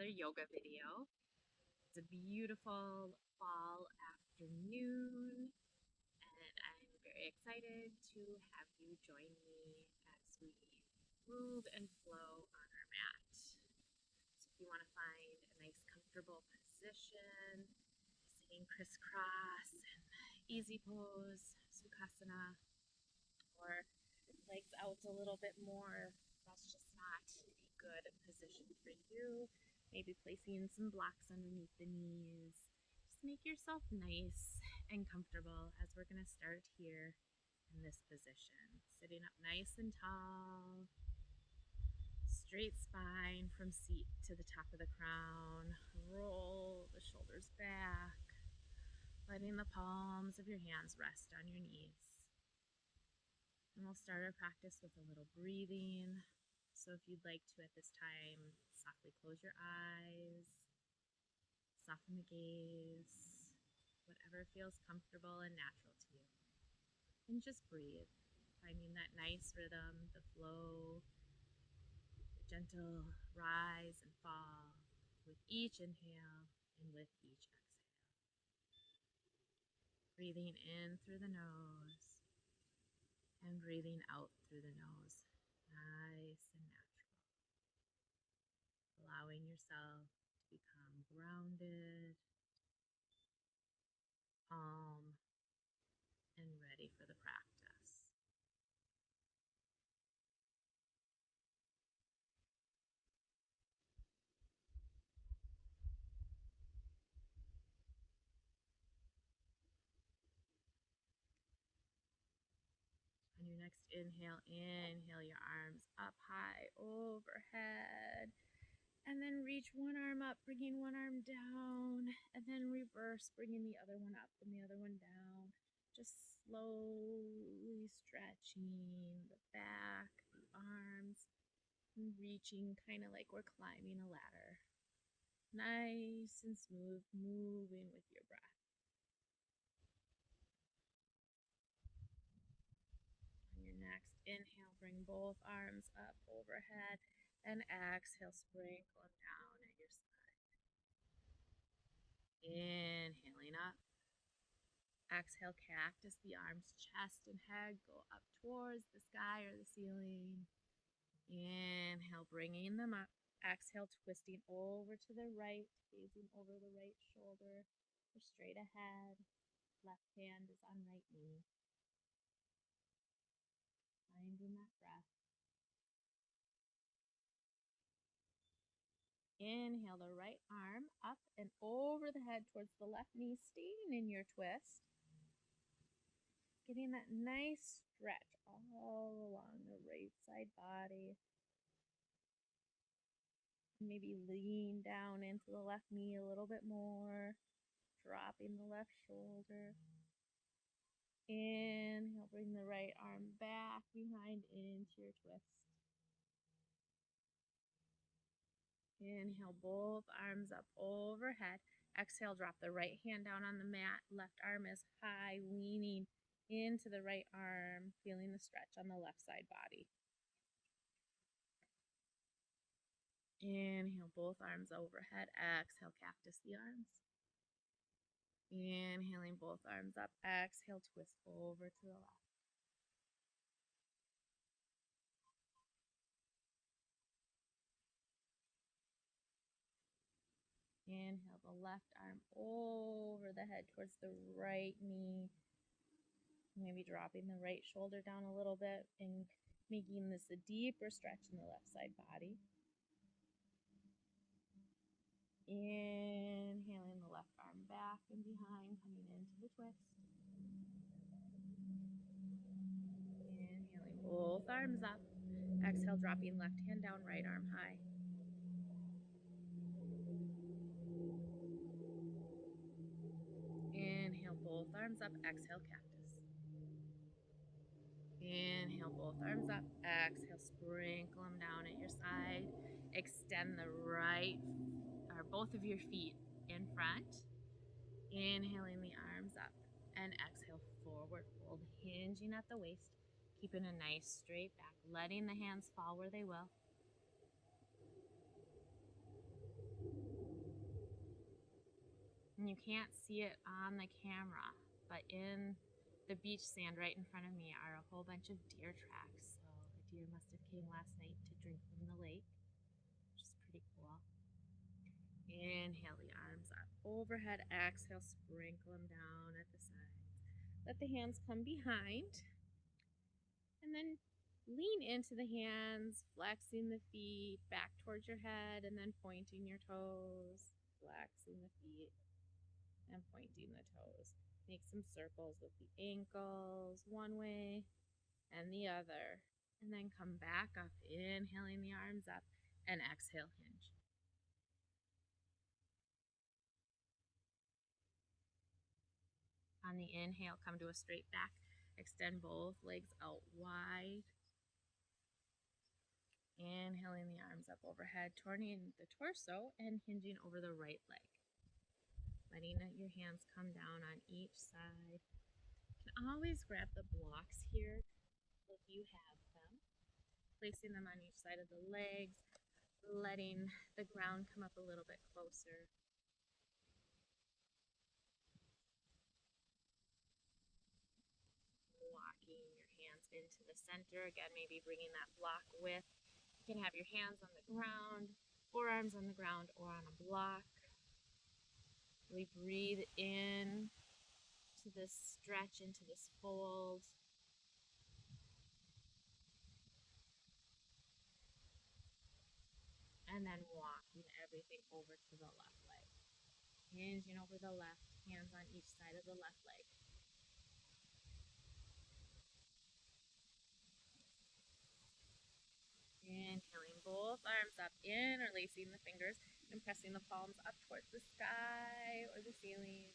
another yoga video. It's a beautiful fall afternoon, and I'm very excited to have you join me as we move and flow on our mat. So if you want to find a nice comfortable position, sitting crisscross and easy pose, Sukhasana, or legs out a little bit more, that's just not a good position for you. Maybe placing some blocks underneath the knees. Just make yourself nice and comfortable as we're going to start here in this position. Sitting up nice and tall, straight spine from seat to the top of the crown. Roll the shoulders back, letting the palms of your hands rest on your knees. And we'll start our practice with a little breathing. So if you'd like to at this time, softly close your eyes, soften the gaze, whatever feels comfortable and natural to you. And just breathe, finding that nice rhythm, the flow, the gentle rise and fall with each inhale and with each exhale. Breathing in through the nose and breathing out through the nose, nice and natural. Allowing yourself to become grounded, calm, and ready for the practice. On your next inhale, inhale your arms up high overhead. And then reach one arm up, bringing one arm down. And then reverse, bringing the other one up and the other one down. Just slowly stretching the back, the arms, and reaching kind of like we're climbing a ladder. Nice and smooth, moving with your breath. On your next inhale, bring both arms up overhead, and exhale, sprinkle them down at your side. Inhaling up. Exhale, cactus the arms, chest and head go up towards the sky or the ceiling. Inhale, bringing them up. Exhale, twisting over to the right, gazing over the right shoulder or straight ahead. Left hand is on right knee. Finding that breath. Inhale the right arm up and over the head towards the left knee, staying in your twist. Getting that nice stretch all along the right side body. Maybe lean down into the left knee a little bit more, dropping the left shoulder. Inhale, bring the right arm back behind into your twist. Inhale, both arms up overhead. Exhale, drop the right hand down on the mat. Left arm is high, leaning into the right arm, feeling the stretch on the left side body. Inhale, both arms overhead. Exhale, cactus the arms. Inhaling both arms up. Exhale, twist over to the left. Inhale the left arm over the head towards the right knee. Maybe dropping the right shoulder down a little bit and making this a deeper stretch in the left side body. Inhaling the left arm back and behind, coming into the twist. Inhaling both arms up. Exhale, dropping left hand down, right arm high. Inhale, both arms up. Exhale, cactus. Inhale, both arms up. Exhale, sprinkle them down at your side. Extend the right or both of your feet in front. Inhaling the arms up. And exhale, forward fold, hinging at the waist. Keeping a nice straight back, letting the hands fall where they will. And you can't see it on the camera, but in the beach sand right in front of me are a whole bunch of deer tracks. So a deer must have came last night to drink from the lake, which is pretty cool. Inhale the arms up overhead. Exhale, sprinkle them down at the sides. Let the hands come behind. And then lean into the hands, flexing the feet back towards your head, and then pointing your toes, flexing the feet, and pointing the toes. Make some circles with the ankles one way and the other. And then come back up, inhaling the arms up, and exhale, hinge. On the inhale, come to a straight back. Extend both legs out wide. Inhaling the arms up overhead, turning the torso and hinging over the right leg. Letting your hands come down on each side. You can always grab the blocks here if you have them. Placing them on each side of the legs, letting the ground come up a little bit closer. Walking your hands into the center. Again, maybe bringing that block with. You can have your hands on the ground, forearms on the ground, or on a block. Really breathe in to this stretch, into this fold. And then walking everything over to the left leg. Hinging over the left, hands on each side of the left leg. Inhaling both arms up, interlacing the fingers and pressing the palms up towards the sky or the ceiling.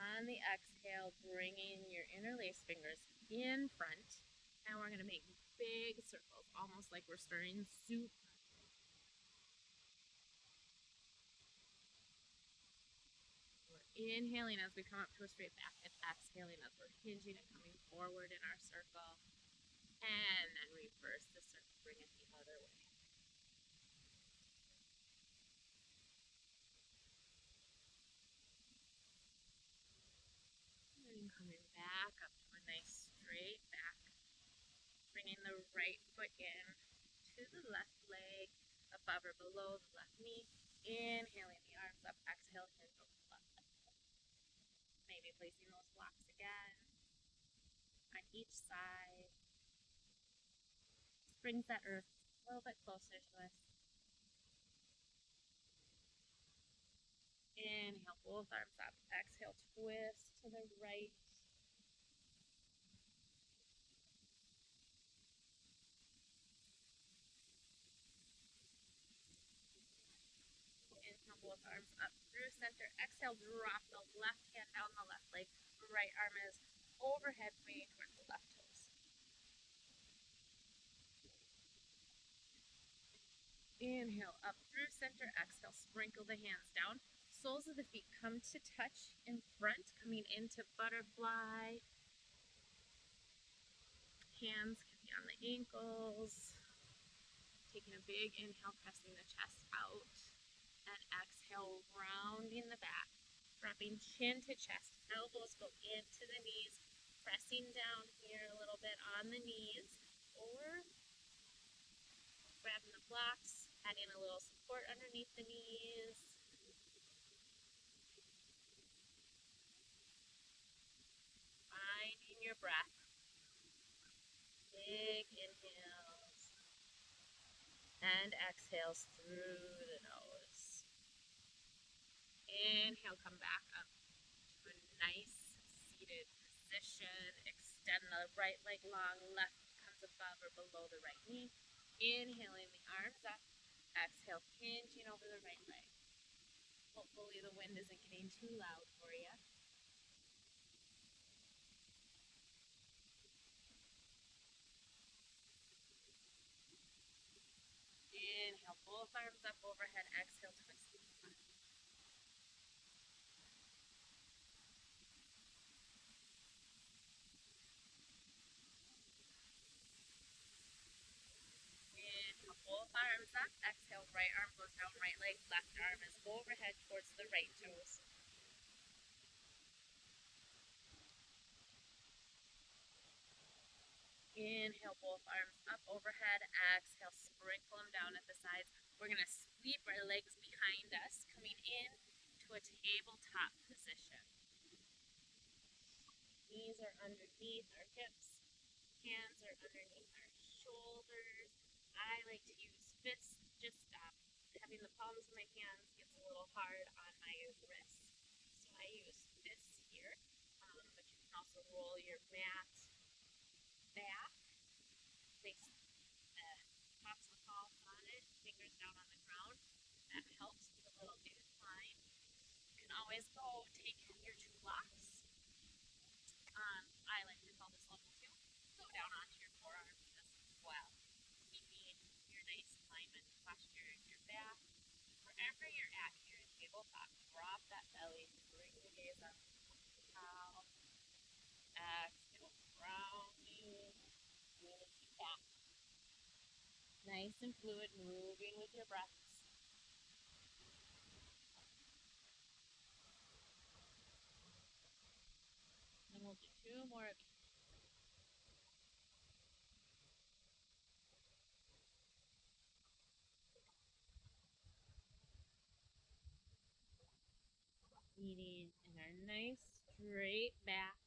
On the exhale, bringing your interlaced fingers in front. And we're going to make big circles, almost like we're stirring soup. We're inhaling as we come up to a straight back and exhaling as we're hinging and coming forward in our circle. And then reverse the circle, bring it the other way. And coming back up to a nice straight back. Bringing the right foot in to the left leg, above or below the left knee. Inhaling the arms up, exhale, hinge over the left leg. Maybe placing those blocks again on each side. Brings that earth a little bit closer to us. Inhale, both arms up. Exhale, twist to the right. Inhale, both arms up through center. Exhale, drop the left hand down the left leg. Right arm is overhead, pointing towards the left toes. Inhale, up through center. Exhale, sprinkle the hands down. Soles of the feet come to touch in front, coming into butterfly. Hands can be on the ankles. Taking a big inhale, pressing the chest out. And exhale, rounding the back. Dropping chin to chest. Elbows go into the knees. Pressing down here a little bit on the knees. Or grabbing the blocks, adding a little support underneath the knees. Finding your breath. Big inhales and exhales through the nose. Inhale, come back up to a nice seated position. Extend the right leg long, left comes above or below the right knee. Inhaling the arms up. Exhale, hinging over the right leg. Hopefully the wind isn't getting too loud for you. Inhale, both arms up overhead. Exhale, twist. Inhale, both arms up. Exhale, right arm goes down, right leg. Left arm is overhead towards the right toes. Inhale, both arms up overhead. Exhale, sprinkle them down at the sides. We're going to sweep our legs behind us, coming in to a tabletop position. Knees are underneath our hips. Hands are underneath our shoulders. I like to use fists. Just having the palms of my hands gets a little hard on my wrists. So I use fists here. But you can also roll your mat back. Place tops of the palms on it, fingers down on the ground. That helps with a little incline. You can always go take your two blocks. I like to call this level 2. Go down onto your forearms as well. Keeping your nice alignment posture in your back. Wherever you're at here in tabletop, drop that belly, bring the gaze up to the top. Exhale, grounding, unity back. Nice and fluid, moving with your breaths. And we'll do 2 more of each. Meeting in our nice straight back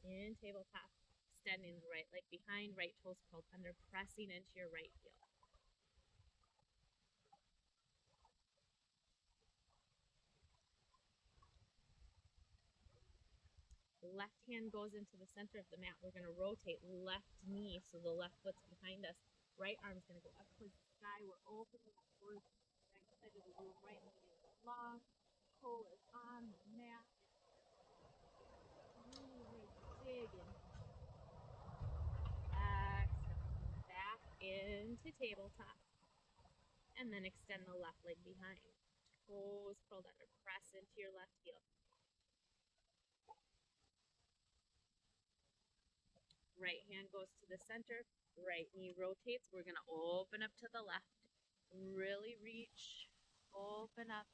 in tabletop. Extending the right leg behind, right toes curled under, pressing into your right heel. Left hand goes into the center of the mat. We're going to rotate left knee so the left foot's behind us. Right arm's going to go up towards the sky. We're opening up towards the right side of the room. Right leg is long. Toe is on the mat. Really big inhale. Exhale. Back into tabletop. And then extend the left leg behind. Toes curled under. Press into your left heel. Right hand goes to the center. Right knee rotates. We're going to open up to the left. Really reach. Open up.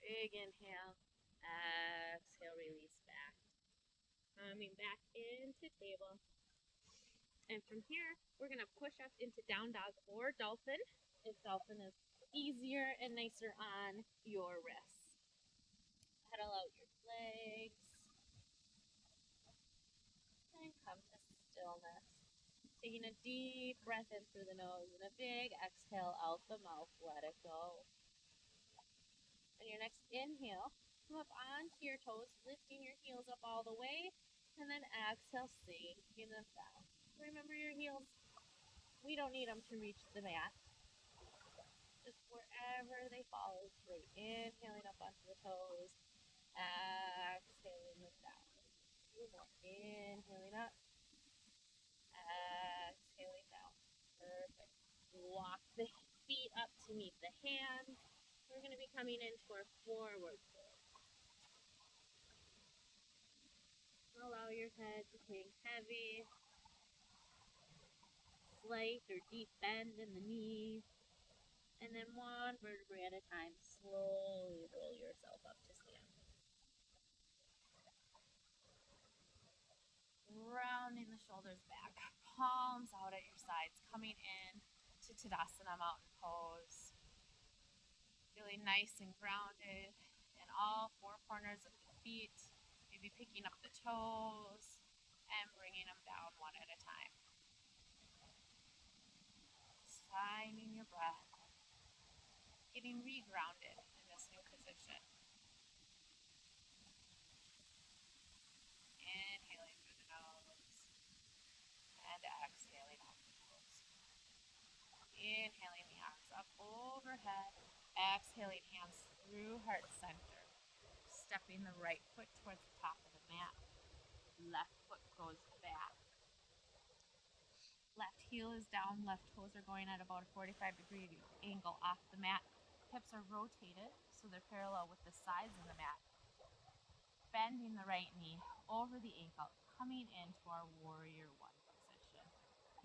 Big inhale. Exhale, release back. Coming back into table. And from here, we're going to push up into down dog or dolphin. If dolphin is easier and nicer on your wrists. Pedal out your legs. And come to stillness. Taking a deep breath in through the nose and a big exhale out the mouth. Let it go. And your next inhale, come up onto your toes, lifting your heels up all the way. And then exhale, sinking them down. Remember your heels, we don't need them to reach the mat. Just wherever they fall is great. Inhaling up onto the toes. Exhaling them down. 2 more. Inhaling up. Exhaling down. Perfect. Walk the feet up to meet the hands. We're going to be coming into our forward fold. Allow your head to hang heavy. Slight or deep bend in the knees. And then 1 vertebrae at a time, slowly roll yourself up to stand. Rounding the shoulders back, palms out at your sides, coming in to Tadasana Mountain Pose. Feeling nice and grounded in all 4 corners of the feet, maybe picking up the toes and bringing them down 1 at a time. Just finding your breath, getting re-grounded in this new position. Inhaling through the nose and exhaling out the nose. Inhaling the arms up overhead, exhaling hands through heart center. Stepping the right foot towards the top of the mat. Left foot goes back. Left heel is down, left toes are going at about a 45-degree angle off the mat. Hips are rotated so they're parallel with the sides of the mat. Bending the right knee over the ankle, coming into our warrior 1 position.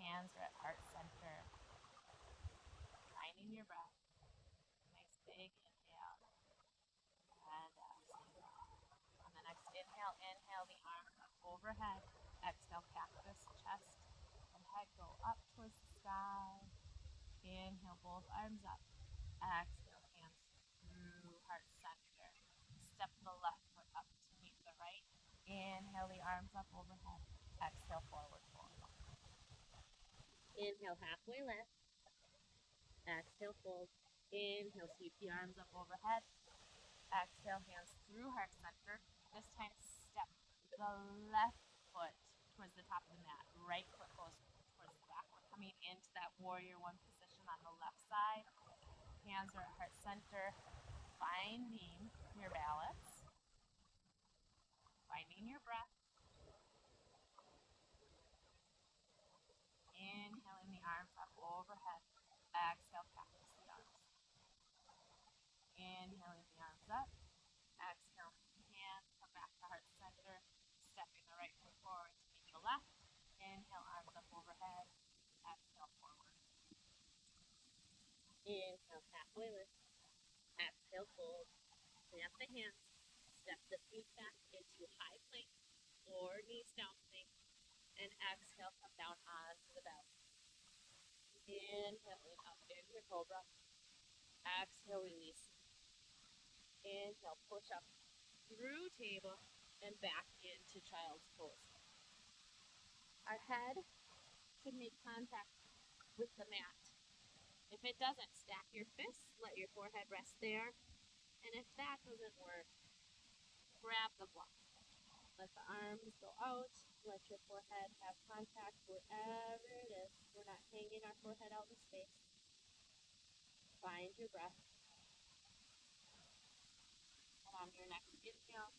Hands are at heart center. Finding your breath. Nice big inhale. And exhale. On the next inhale, inhale the arms up overhead. Exhale, overhead, go up towards the sky. Inhale, both arms up. Exhale, hands through heart center. Step the left foot up to meet the right. Inhale the arms up overhead. Exhale, forward fold. Inhale, halfway lift. Exhale, fold. Inhale, sweep the arms up overhead. Exhale, hands through heart center. This time, step the left foot towards the top of the mat. Right foot goes towards the back. We're coming into that warrior one position on the left side. Hands are at heart center. Finding your balance. Finding your breath. Inhaling the arms up overhead. Exhale, cactus the arms. Inhaling the arms up. Exhale, hands come back to heart center. Stepping the right foot forward to meet the left. Inhale, arms up overhead. Exhale, forward. Inhale, halfway lift. Exhale, fold. Plant the hands. Step the feet back into high plank or knees down plank. And exhale, come down onto the belly. Inhaling up into cobra. Exhale, release. Inhale, push up through table and back into child's pose. Our head should make contact with the mat. If it doesn't, stack your fists, let your forehead rest there. And if that doesn't work, grab the block. Let the arms go out. Let your forehead have contact wherever it is. We're not hanging our forehead out in space. Find your breath. And on your next inhale,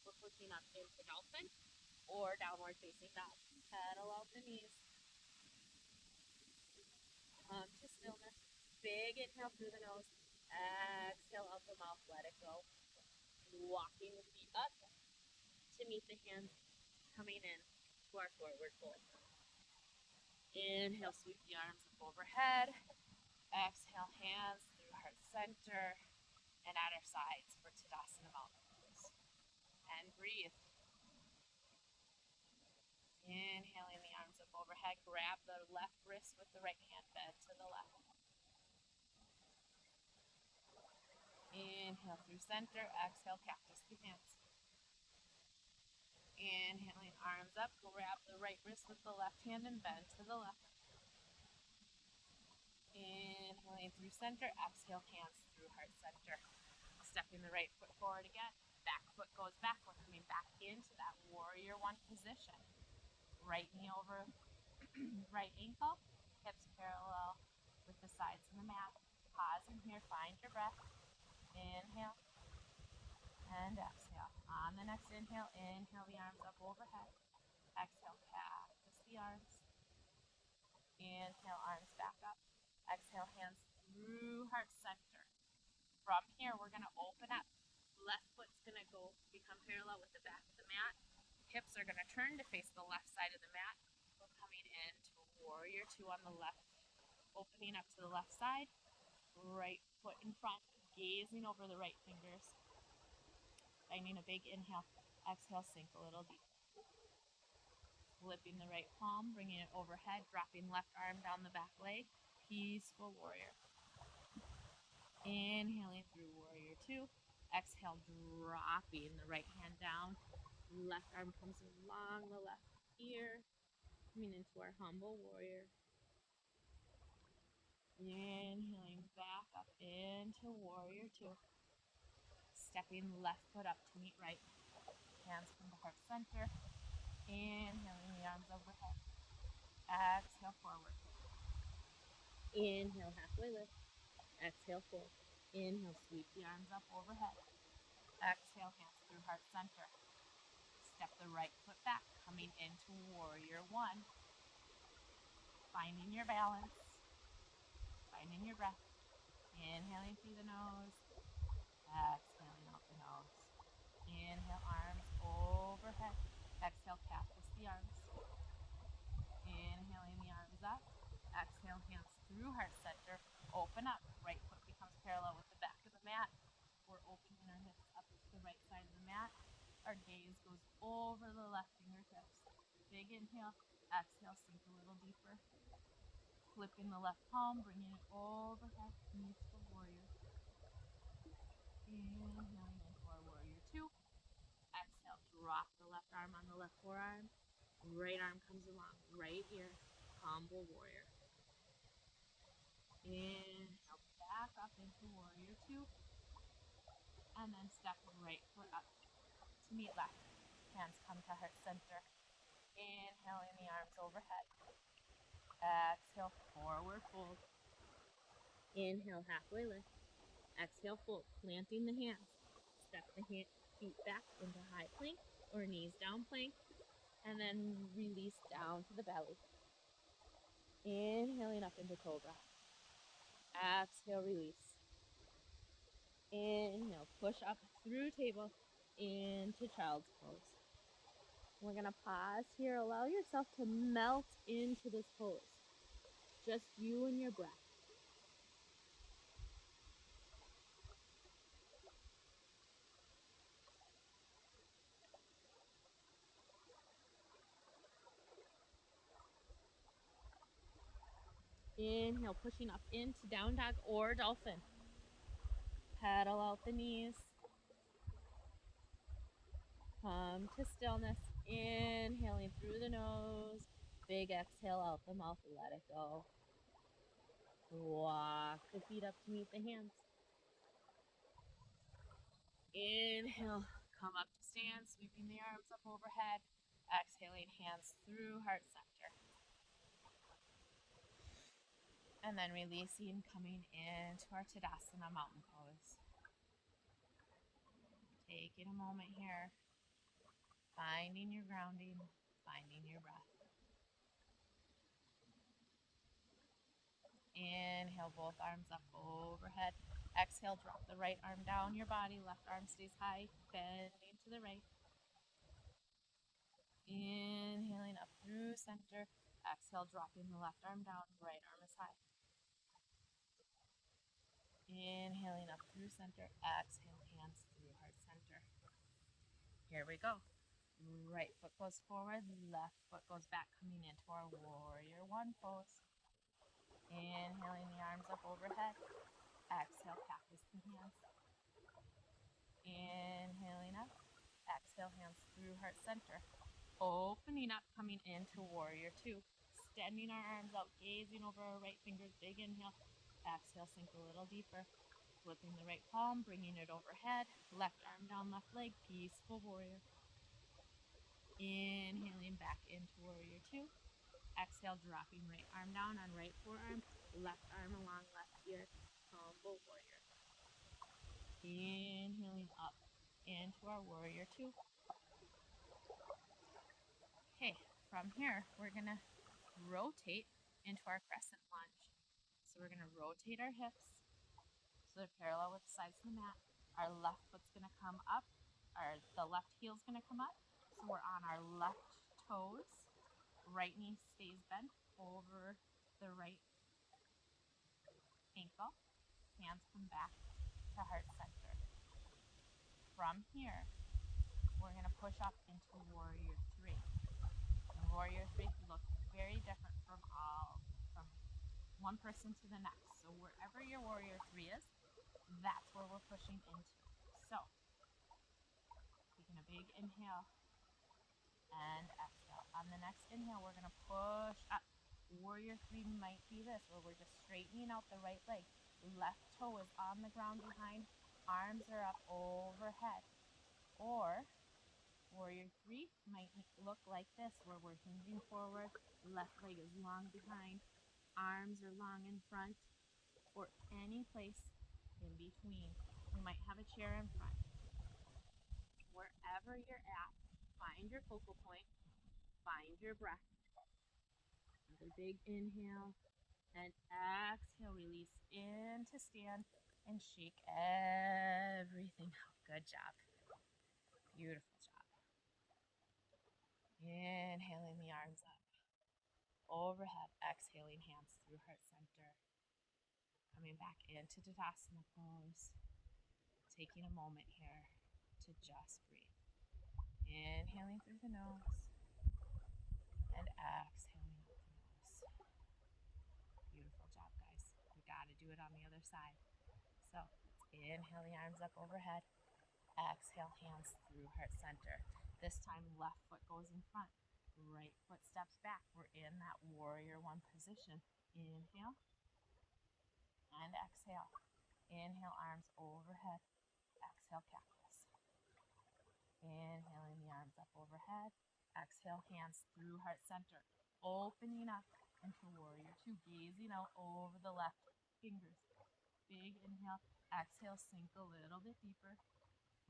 we're pushing up into dolphin or downward facing dog. Pedal out the knees. Come to stillness. Big inhale through the nose. Exhale out the mouth. Let it go. Walking the feet up to meet the hands coming in to our forward fold. Inhale, sweep the arms up overhead. Exhale, hands through heart center and at our sides for Tadasana Mountain Pose. And breathe. Inhaling the arms up overhead. Grab the left wrist with the right hand, bend to the left. Inhale through center. Exhale, cactus the hands. Inhaling arms up, grab the right wrist with the left hand and bend to the left. Inhaling through center, exhale, hands through heart center. Stepping the right foot forward again, back foot goes back. We're coming back into that warrior one position. Right knee over right ankle, hips parallel with the sides of the mat. Pause in here, find your breath. Inhale. And exhale. On the next inhale, inhale the arms up overhead. Exhale, cactus the arms. Inhale, arms back up. Exhale, hands through heart center. From here, we're going to open up. Left foot's going to become parallel with the back of the mat. Hips are going to turn to face the left side of the mat. We're coming into warrior two on the left. Opening up to the left side. Right foot in front, gazing over the right fingers. Finding a big inhale, exhale, sink a little deep. Flipping the right palm, bringing it overhead, dropping left arm down the back leg. Peaceful warrior. Inhaling through warrior two. Exhale, dropping the right hand down. Left arm comes along the left ear. Coming into our humble warrior. Inhaling back up into warrior two. Stepping left foot up to meet right. Hands come to heart center. Inhaling the arms overhead. Exhale, forward. Inhale, halfway lift. Exhale, fold. Inhale, sweep the arms up overhead. Exhale, hands through heart center. Step the right foot back, coming into warrior one. Finding your balance. Finding your breath. Inhaling through the nose. Exhaling out the nose. Inhale, arms overhead. Exhale, cactus the arms. Inhaling the arms up. Exhale, hands through heart center. Open up. Right foot becomes parallel with the back of the mat. We're opening our hips up to the right side of the mat. Our gaze goes over the left fingertips. Big inhale. Exhale, sink a little deeper. Flipping the left palm, bringing it overhead, peaceful warrior. Inhaling into our warrior two. Exhale, drop the left arm on the left forearm. Right arm comes along right ear, humble warrior. Inhale, back up into warrior two. And then step right foot up to meet left. Hands come to heart center. Inhaling the arms overhead. Exhale, forward fold. Inhale, halfway lift. Exhale, fold, planting the hands. Step the feet back into high plank or knees down plank, and then release down to the belly. Inhaling up into cobra. Exhale, release. Inhale, push up through table into child's pose. We're going to pause here. Allow yourself to melt into this pose. Just you and your breath. Inhale, pushing up into down dog or dolphin. Pedal out the knees. Come to stillness. Inhaling through the nose. Big exhale out the mouth. Let it go. Walk the feet up to meet the hands. Inhale, come up to stand, sweeping the arms up overhead. Exhaling, hands through heart center. And then releasing, coming into our Tadasana mountain pose. Taking a moment here, finding your grounding, finding your breath. Inhale, both arms up overhead. Exhale, drop the right arm down your body. Left arm stays high, bending to the right. Inhaling up through center. Exhale, dropping the left arm down. Right arm is high. Inhaling up through center. Exhale, hands through heart center. Here we go. Right foot goes forward. Left foot goes back, coming into our warrior one pose. Inhaling the arms up overhead. Exhale, cactus the hands. Inhaling up. Exhale, hands through heart center. Opening up, coming into warrior two. Extending our arms out, gazing over our right fingers. Big inhale. Exhale, sink a little deeper. Flipping the right palm, bringing it overhead. Left arm down, left leg. Peaceful warrior. Inhaling back into warrior two. Exhale, dropping right arm down on right forearm. Left arm along left ear. Humble warrior. Inhaling up into our warrior two. Okay, from here, we're going to rotate into our crescent lunge. So we're going to rotate our hips so they're parallel with the sides of the mat. Our left foot's going to come up. The left heel's going to come up. So we're on our left toes. Right knee stays bent over the right ankle. Hands come back to heart center. From here, we're going to push up into warrior three. And warrior three looks very different from one person to the next. So wherever your warrior three is, that's where we're pushing into. So taking a big inhale and exhale. On the next inhale, we're going to push up. Warrior three might be this, where we're just straightening out the right leg. Left toe is on the ground behind, arms are up overhead. Or warrior three might look like this, where we're hinging forward, left leg is long behind, arms are long in front, or any place in between. We might have a chair in front. Wherever you're at, find your focal point, find your breath. Another big inhale and exhale, release into stand and shake everything out. Good job. Beautiful job. Inhaling the arms up overhead, exhaling hands through heart center. Coming back into Tadasana pose. Taking a moment here to just breathe. Inhaling through the nose. And exhaling out the nose. Beautiful job, guys. We got to do it on the other side. So inhale the arms up overhead. Exhale, hands through heart center. This time, left foot goes in front. Right foot steps back. We're in that warrior one position. Inhale and exhale. Inhale, arms overhead. Exhale, cactus. Inhaling the arms up overhead. Exhale, hands through heart center. Opening up into warrior two. Gazing out over the left fingers. Big inhale. Exhale, sink a little bit deeper.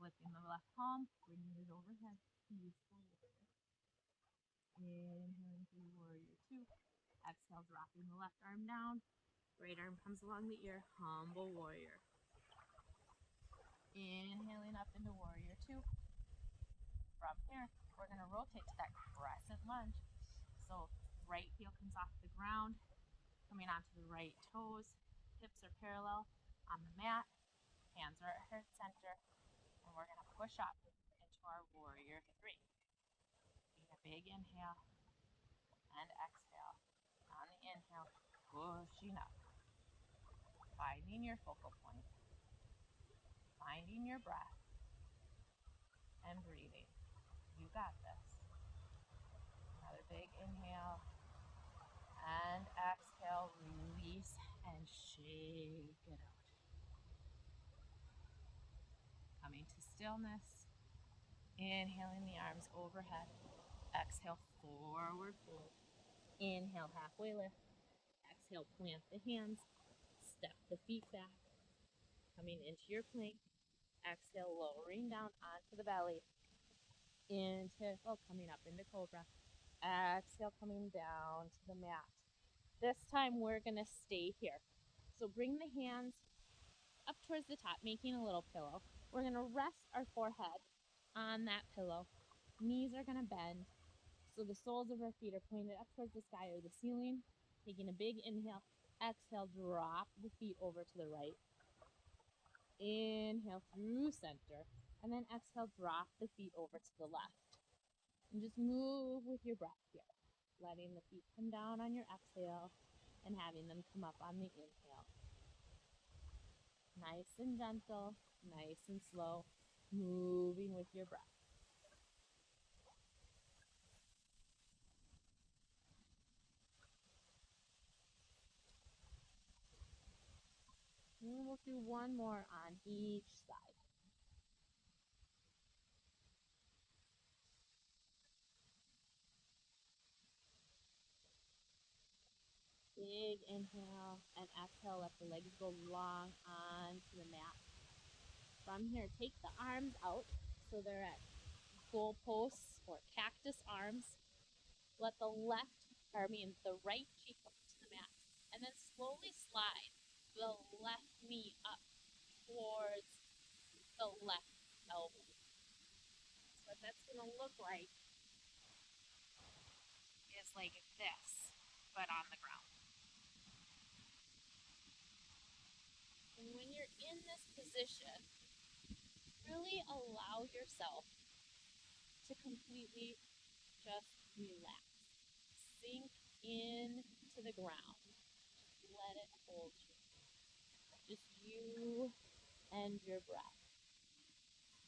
Flipping the left palm, bringing it overhead. Peaceful warrior. Inhaling through warrior two. Exhale, dropping the left arm down. Right arm comes along the ear. Humble warrior. Inhaling up into warrior two. From here, we're going to rotate to that crescent lunge. So right heel comes off the ground, coming onto the right toes. Hips are parallel on the mat. Hands are at heart center. And we're going to push up into our warrior three. Taking a big inhale and exhale. On the inhale, pushing up. Finding your focal point. Finding your breath. And breathing. You got this. Another big inhale. And exhale, release and shake it out. Coming to stillness. Inhaling the arms overhead. Exhale, forward fold. Inhale, halfway lift. Exhale, plant the hands. Step the feet back. Coming into your plank. Exhale, lowering down onto the belly. Inhale, coming up into cobra. Exhale, coming down to the mat. This time we're going to stay here. So bring the hands up towards the top, making a little pillow. We're going to rest our forehead on that pillow. Knees are going to bend. So the soles of our feet are pointed up towards the sky or the ceiling. Taking a big inhale. Exhale, drop the feet over to the right. Inhale through center. And then exhale, drop the feet over to the left. And just move with your breath here. Letting the feet come down on your exhale and having them come up on the inhale. Nice and gentle, nice and slow, moving with your breath. And we'll do one more on each side. Big inhale and exhale, let the legs go long onto the mat. From here, take the arms out so they're at goalposts or cactus arms. Let the right cheek up to the mat. And then slowly slide the left knee up towards the left elbow. So what that's going to look like is like this, but on the ground. And when you're in this position, really allow yourself to completely just relax. Sink into the ground. Let it hold you. Just you and your breath.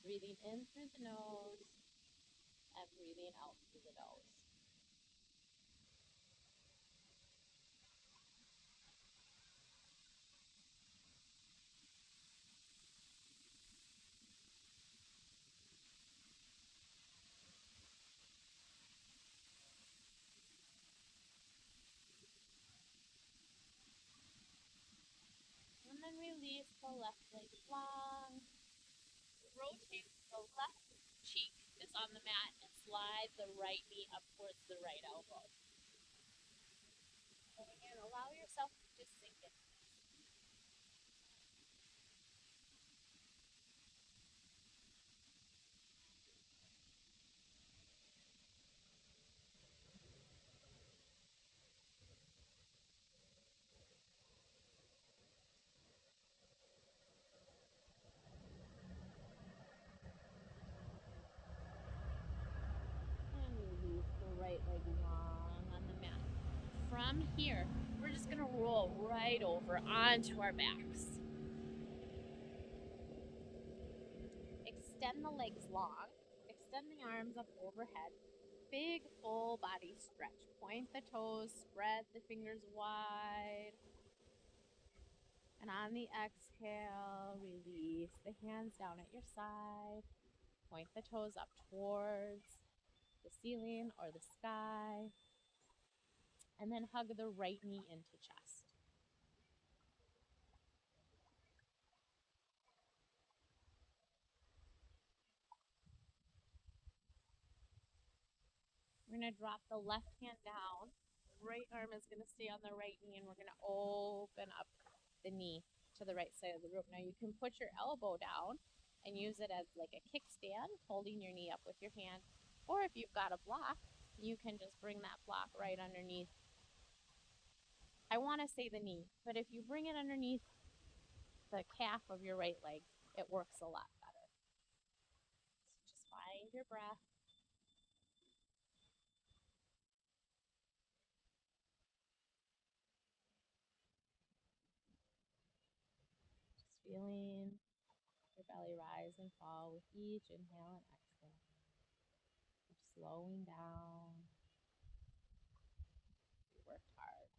Breathing in through the nose and breathing out through the nose. And then release the left leg long. Rotate the left cheek is on the mat and slide the right knee up towards the right elbow. And again, allow yourself to just sink in. And release the right leg long. from here, we're just gonna roll right over onto our backs. Extend the legs long, extend the arms up overhead. Big full body stretch. Point the toes, spread the fingers wide. And on the exhale, release the hands down at your side. Point the toes up towards the ceiling or the sky. And then hug the right knee into chest. We're going to drop the left hand down. Right arm is going to stay on the right knee, and we're going to open up the knee to the right side of the rope. Now you can put your elbow down and use it as like a kickstand, holding your knee up with your hand. Or if you've got a block, you can just bring that block right underneath. I want to say the knee, but if you bring it underneath the calf of your right leg, it works a lot better. So just find your breath. Just feeling your belly rise and fall with each inhale and exhale. You're slowing down. You worked hard.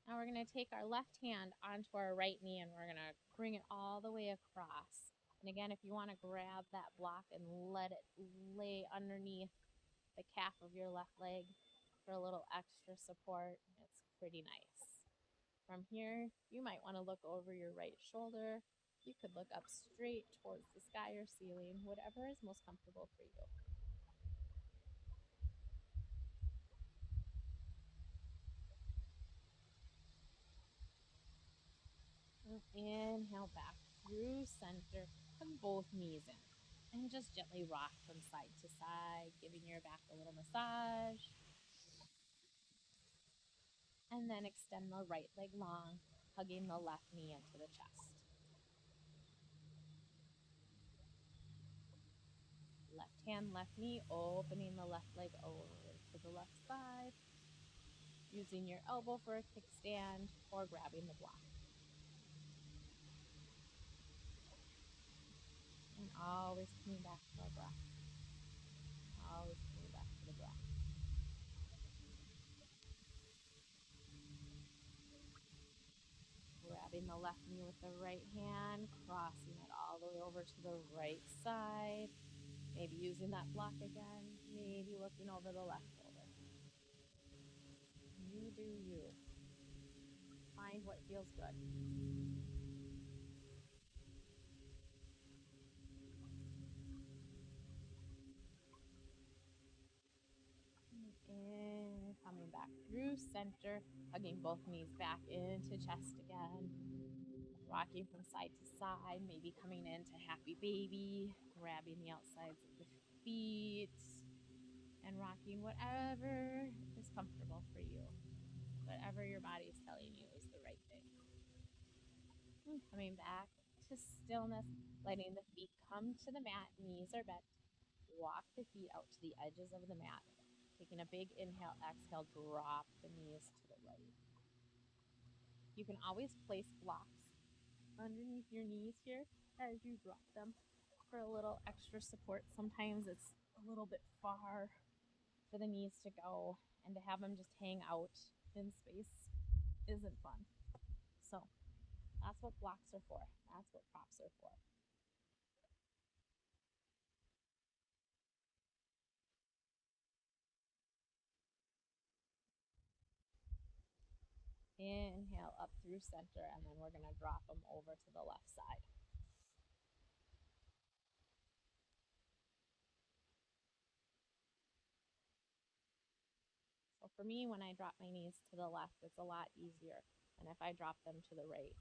Now we're going to take our left hand onto our right knee and we're going to bring it all the way across. And again, if you want to grab that block and let it lay underneath the calf of your left leg for a little extra support, it's pretty nice. From here, you might want to look over your right shoulder. You could look up straight towards the sky or ceiling, whatever is most comfortable for you. Inhale back through center, hug both knees in, and just gently rock from side to side, giving your back a little massage. And then extend the right leg long, hugging the left knee into the chest. Left hand, left knee, opening the left leg over to the left side, using your elbow for a kickstand or grabbing the block. And always coming back to our breath. Always coming back to the breath. Grabbing the left knee with the right hand, crossing it all the way over to the right side. Maybe using that block again. Maybe looking over the left shoulder. You do you. Find what feels good. And coming back through center, hugging both knees back into chest again. Rocking from side to side, maybe coming into happy baby, grabbing the outsides of the feet, and rocking whatever is comfortable for you. Whatever your body is telling you is the right thing. And coming back to stillness, letting the feet come to the mat, knees are bent. Walk the feet out to the edges of the mat. Taking a big inhale, exhale, drop the knees to the right. You can always place blocks underneath your knees here as you drop them for a little extra support. Sometimes it's a little bit far for the knees to go, and to have them just hang out in space isn't fun. So that's what blocks are for. That's what props are for. Inhale up through center, and then we're going to drop them over to the left side. So for me, when I drop my knees to the left, it's a lot easier than if I drop them to the right.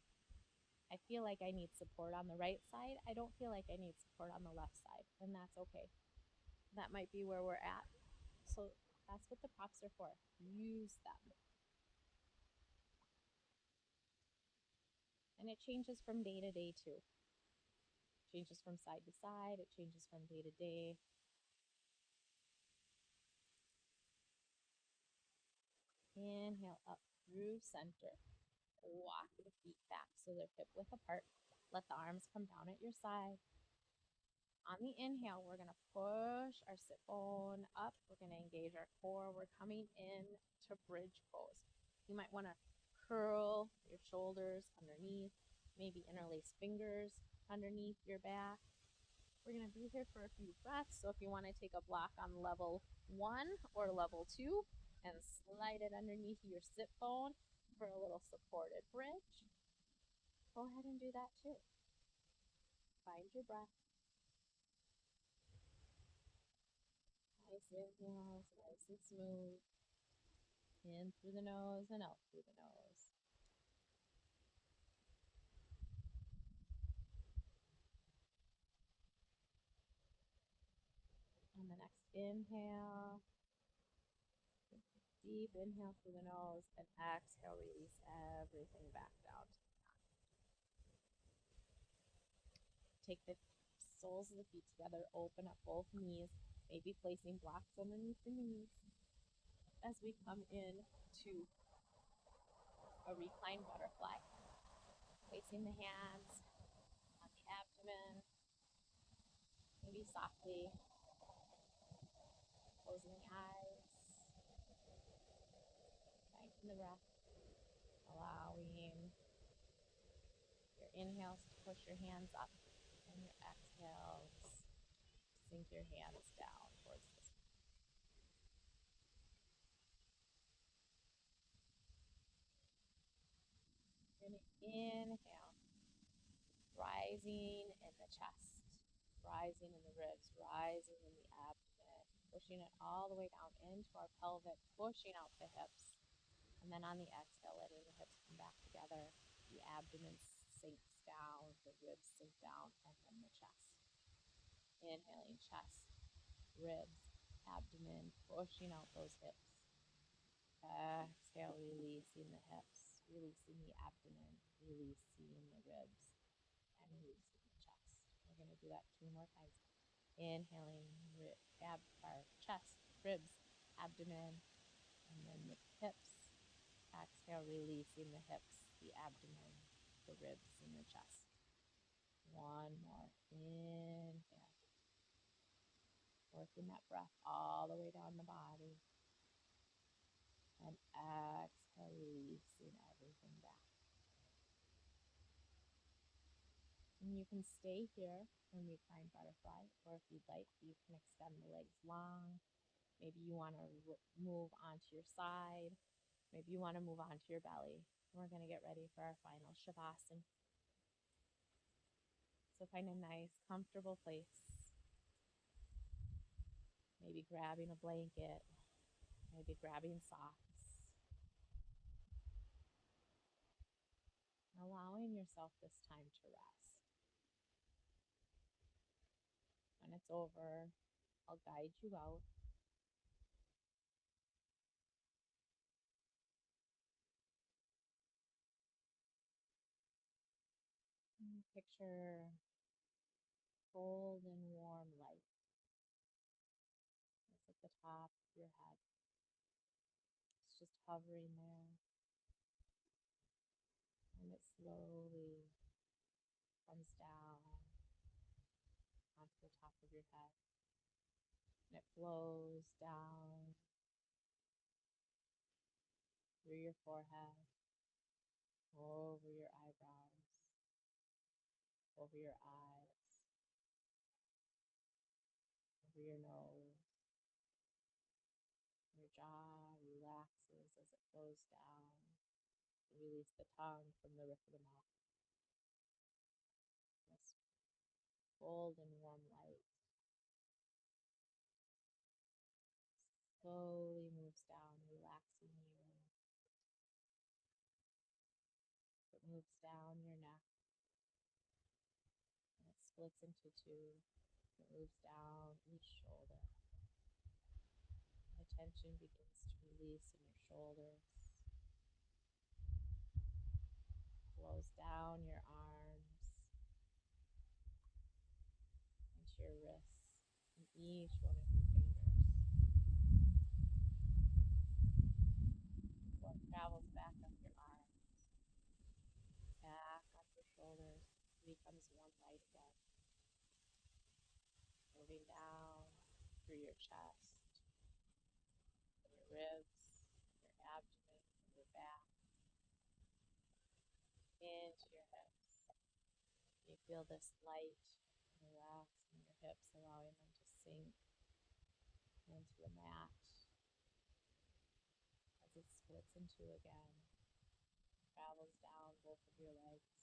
I feel like I need support on the right side. I don't feel like I need support on the left side, and that's okay. That might be where we're at. So that's what the props are for. Use them. And it changes from day to day too. It changes from side to side, it changes from day to day. Inhale up through center. Walk the feet back so they're hip width apart. Let the arms come down at your side. On the inhale, we're going to push our sit bone up. We're going to engage our core. We're coming in to bridge pose. You might want to curl your shoulders underneath, maybe interlace fingers underneath your back. We're going to be here for a few breaths. So if you want to take a block on level 1 or level 2 and slide it underneath your sit bone for a little supported bridge, go ahead and do that too. Find your breath. Nice inhales, nice and smooth. In through the nose and out through the nose. On the next inhale, deep inhale through the nose, and exhale, release everything back down. Take the soles of the feet together, open up both knees, maybe placing blocks underneath the knees as we come in to a reclined butterfly. Placing the hands on the abdomen, maybe softly closing the eyes, finding the breath, allowing your inhales to push your hands up and your exhales sink your hands down towards the spine. Inhale, rising in the chest, rising in the ribs, rising in the abdomen, pushing it all the way down into our pelvic, pushing out the hips. And then on the exhale, letting the hips come back together, the abdomen sinks down, the ribs sink down, and then the chest. Inhaling, chest, ribs, abdomen, pushing out those hips. Exhale, releasing the hips, releasing the abdomen, releasing the ribs, and releasing the chest. We're going to do that 2 more times. Inhaling, chest, ribs, abdomen, and then the hips. Exhale, releasing the hips, the abdomen, the ribs, and the chest. 1 more. Inhale. Working that breath all the way down the body. And exhale, releasing everything back. And you can stay here in reclined butterfly, or if you'd like, you can extend the legs long. Maybe you want to move onto your side. Maybe you want to move onto your belly. We're going to get ready for our final Shavasana. So find a nice, comfortable place. Maybe grabbing a blanket, maybe grabbing socks. Allowing yourself this time to rest. When it's over, I'll guide you out. And picture golden warm light. It's at the top of your head. It's just hovering there. And it slowly comes down onto the top of your head. And it flows down through your forehead, over your eyebrows, over your eyes, over your nose. Your jaw relaxes as it flows down. Release the tongue from the roof of the mouth. This golden warm light slowly moves down, relaxing you. It moves down your neck and it splits into 2. It moves down each shoulder. The tension begins to release in your shoulders. Flows down your arms, into your wrists, and each one of your fingers. moving down through your chest, your ribs, your abdomen, your back, into your hips. You feel this light relax in your hips, allowing them to sink into the mat as it splits in two again, travels down both of your legs,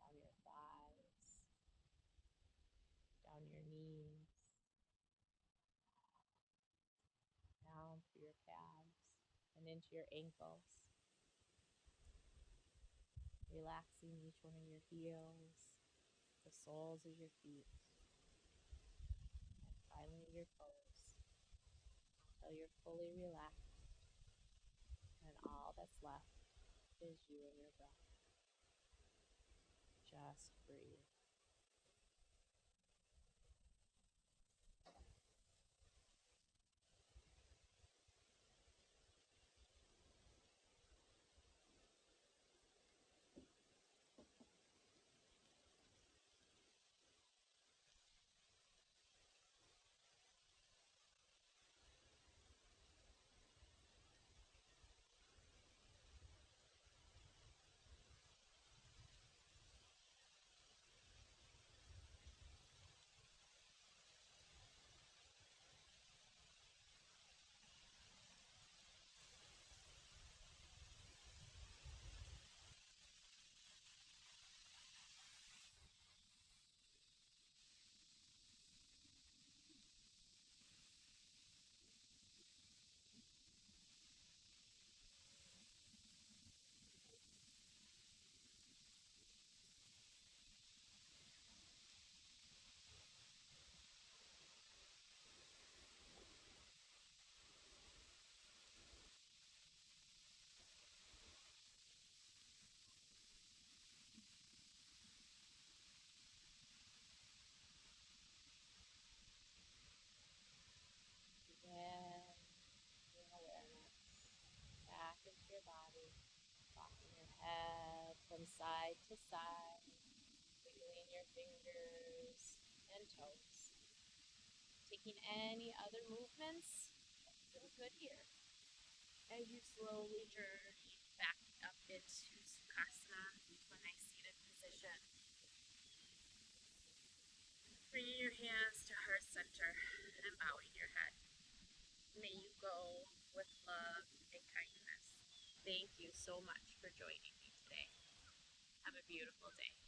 down your thighs, down your knees, down through your calves, and into your ankles, relaxing each one of your heels, the soles of your feet, and finally your toes, until you're fully relaxed, and all that's left is you and your breath. Just breathe. Again, bring awareness back into your body, rocking your head from side to side, wiggling your fingers and toes. Taking any other movements, feel good here. As you slowly journey back up into Sukhasana, a nice seated position. Bringing your hands to heart center and bowing your head. May you go with love and kindness. Thank you so much for joining me today. Have a beautiful day.